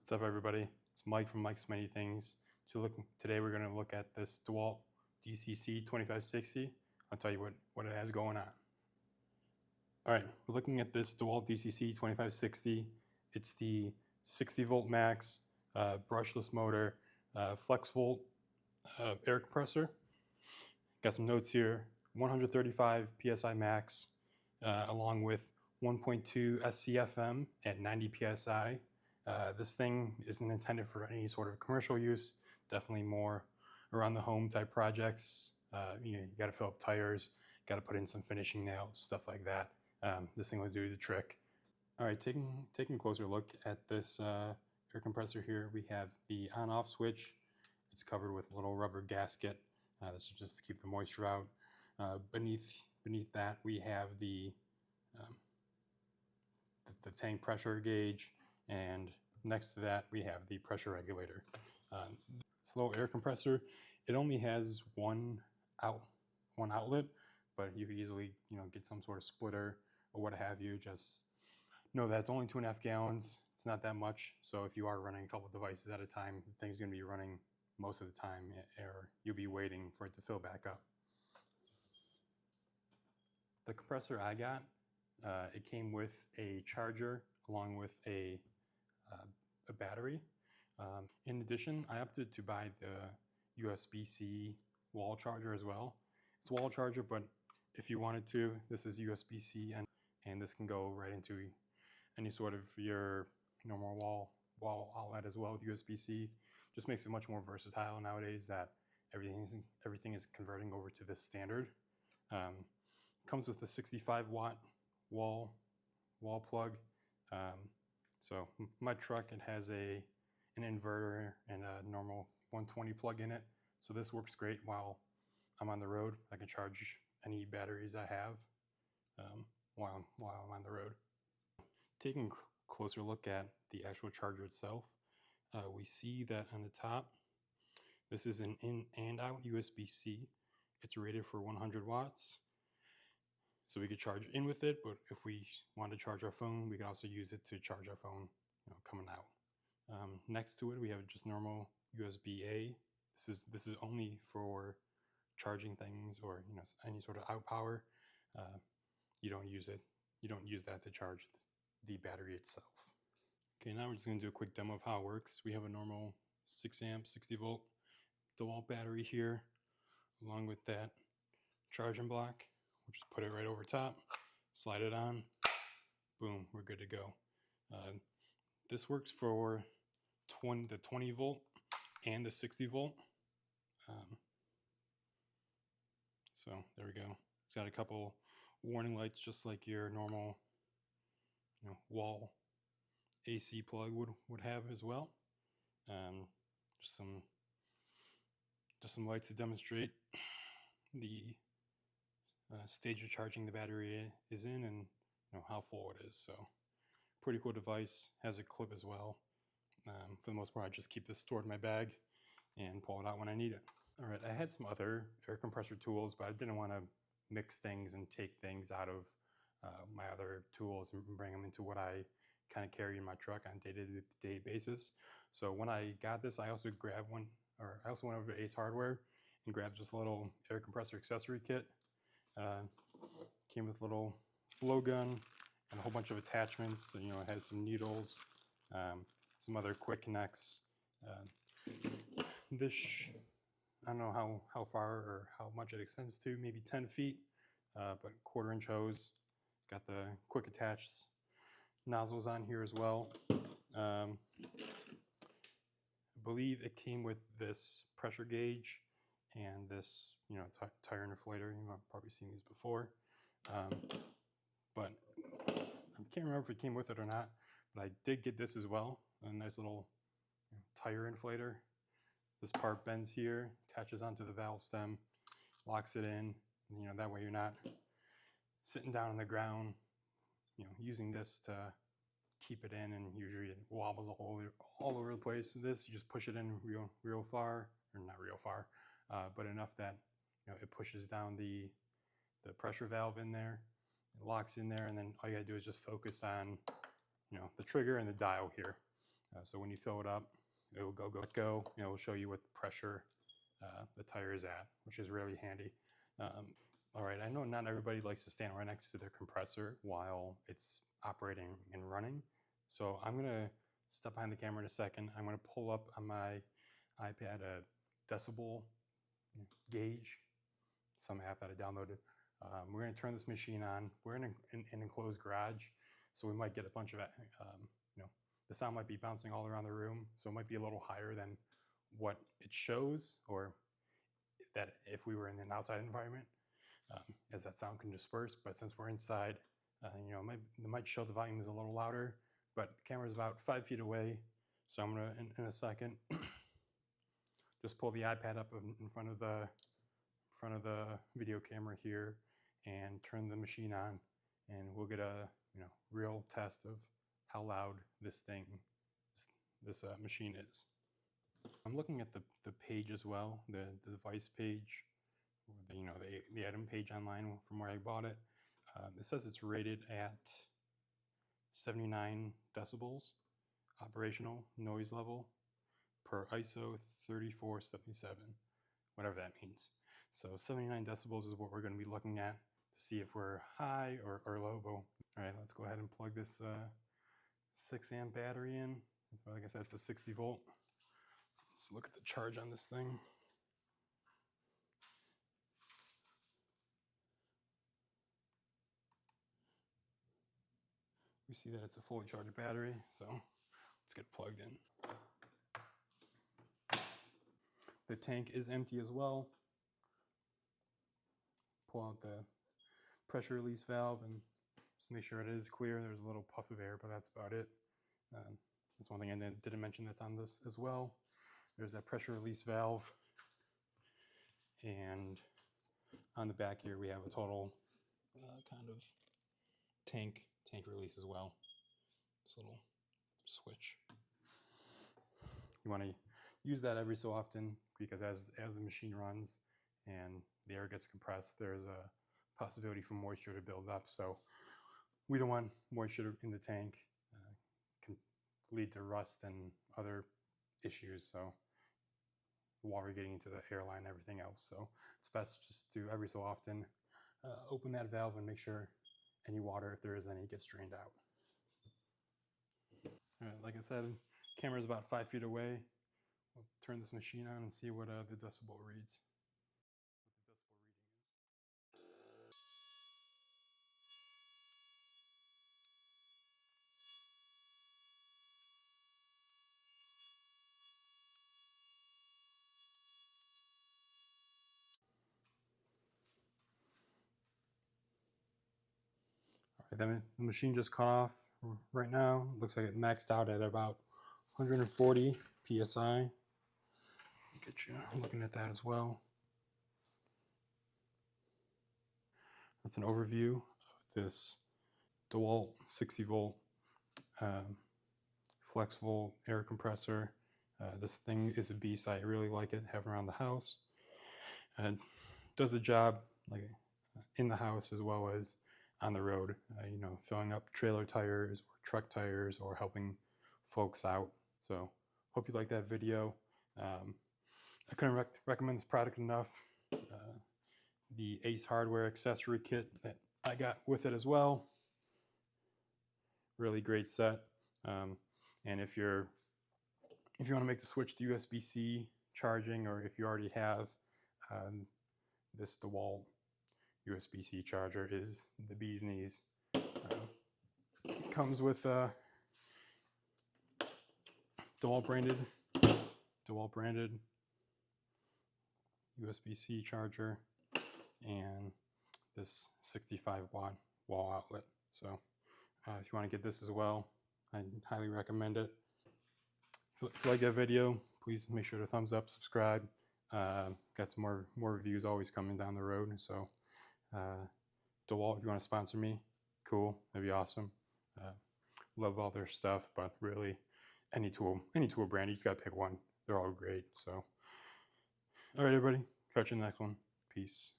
What's up, everybody? It's Mike from Mike's Many Things. Today we're going to look at this DeWALT DCC2560. I'll tell you what it has going on. All right, we're looking at this DeWALT DCC2560. It's the 60 volt max brushless motor, flex volt air compressor. Got some notes here: 135 psi max, along with 1.2 SCFM at 90 psi. This thing isn't intended for any sort of commercial use. Definitely more around the home type projects. You got to fill up tires, got to put in some finishing nails, stuff like that. This thing will do the trick. All right, taking a closer look at this air compressor here, we have the on-off switch. It's covered with a little rubber gasket. This is just to keep the moisture out. Beneath that, we have the tank pressure gauge, and next to that we have the pressure regulator. This little air compressor, it only has one outlet, but you could easily get some sort of splitter or what have you. Just know that it's only 2.5 gallons. It's not that much, so if you are running a couple devices at a time, the thing's going to be running most of the time, or you'll be waiting for it to fill back up. The compressor I got, it came with a charger along with a battery. In addition, I opted to buy the USB-C wall charger as well. It's a wall charger, but if you wanted to, this is USB-C, and this can go right into any sort of your normal wall outlet as well with USB-C. Just makes it much more versatile nowadays that everything is converting over to this standard. Comes with a 65 watt wall plug. So my truck, it has an inverter and a normal 120 plug in it. So this works great while I'm on the road. I can charge any batteries I have while I'm on the road. Taking a closer look at the actual charger itself, we see that on the top, this is an in and out USB-C. It's rated for 100 watts. So we could charge in with it, but if we want to charge our phone, we could also use it to charge our phone coming out. Next to it, we have just normal USB-A. This is only for charging things or any sort of out power. You don't use that to charge the battery itself. Okay, now we're just going to do a quick demo of how it works. We have a normal 6 amp, 60 volt DeWalt battery here, along with that charging block. We'll just put it right over top, slide it on, boom, we're good to go. This works for the 20 volt and the 60 volt. So there we go. It's got a couple warning lights, just like your normal wall AC plug would have as well. Just some lights to demonstrate the stage of charging the battery is in, and how full it is. So pretty cool device. Has a clip as well. For the most part, I just keep this stored in my bag and pull it out when I need it. All right, I had some other air compressor tools, but I didn't want to mix things and take things out of my other tools and bring them into what I kind of carry in my truck on a day-to-day basis. So when I got this, I also went over to Ace Hardware and grabbed just a little air compressor accessory kit. Came with a little blowgun and a whole bunch of attachments. So, it has some needles, some other quick connects. This, I don't know how far or how much it extends to, maybe 10 feet, but 1/4 inch hose. Got the quick attached nozzles on here as well. I believe it came with this pressure gauge and this, tire inflator. You've probably seen these before. But I can't remember if it came with it or not, but I did get this as well. A nice little tire inflator. This part bends here, attaches onto the valve stem, locks it in. And, that way you're not sitting down on the ground, using this to keep it in, and usually it wobbles all over the place. This, you just push it in real far, or not real far, but enough that it pushes down the pressure valve in there. It locks in there, and then all you gotta do is just focus on the trigger and the dial here. So when you fill it up, it will go. It will show you what the pressure the tire is at, which is really handy. All right, I know not everybody likes to stand right next to their compressor while it's operating and running. So I'm gonna step behind the camera in a second. I'm gonna pull up on my iPad a decibel gauge, some app that I downloaded. We're gonna turn this machine on. We're in an enclosed garage, so we might get a bunch of, the sound might be bouncing all around the room, so it might be a little higher than what it shows, or that if we were in an outside environment, as that sound can disperse. But since we're inside, it might show the volume is a little louder, but the camera is about 5 feet away. So I'm gonna, in a second, just pull the iPad up in front of the video camera here and turn the machine on, and we'll get a real test of how loud this machine is. I'm looking at the page as well, the device page, or the item page online from where I bought it. It says it's rated at 79 decibels operational noise level per ISO 3477, whatever that means. So 79 decibels is what we're going to be looking at to see if we're high or low. All right, let's go ahead and plug this 6 amp battery in. Like I said, it's a 60 volt. Let's look at the charge on this thing. We see that it's a fully charged battery, so let's get plugged in. The tank is empty as well. Pull out the pressure release valve and just make sure it is clear. There's a little puff of air, but that's about it. That's one thing I didn't mention that's on this as well. There's that pressure release valve. And on the back here, we have a total kind of tank release as well. This little switch. You want to use that every so often, because as the machine runs and the air gets compressed, there's a possibility for moisture to build up. So we don't want moisture in the tank. Can lead to rust and other issues. So water getting into the airline and everything else. So it's best just to every so often open that valve and make sure any water, if there is any, gets drained out. All right, like I said, camera is about 5 feet away. We'll turn this machine on and see what the decibel reads. What the decibel reading is. All right, then the machine just cut off right now. Looks like it maxed out at about 140 PSI. Get you looking at that as well. That's an overview of this DeWALT 60 volt flex volt air compressor. This thing is a beast. I really like it, having around the house. Does the job like in the house as well as on the road, filling up trailer tires or truck tires or helping folks out. So hope you like that video. I couldn't recommend this product enough. The Ace Hardware accessory kit that I got with it as well. Really great set. And if you want to make the switch to USB-C charging, or if you already have this DeWalt USB-C charger, is the bee's knees. It comes with DeWalt branded USB-C charger and this 65 watt wall outlet. So if you want to get this as well, I highly recommend it. If you like that video, please make sure to thumbs up, subscribe. Got some more reviews always coming down the road. So DeWalt, if you want to sponsor me, cool, that'd be awesome. Love all their stuff, but really any tool brand, you just gotta pick one. They're all great. So all right, everybody, catch you in the next one. Peace.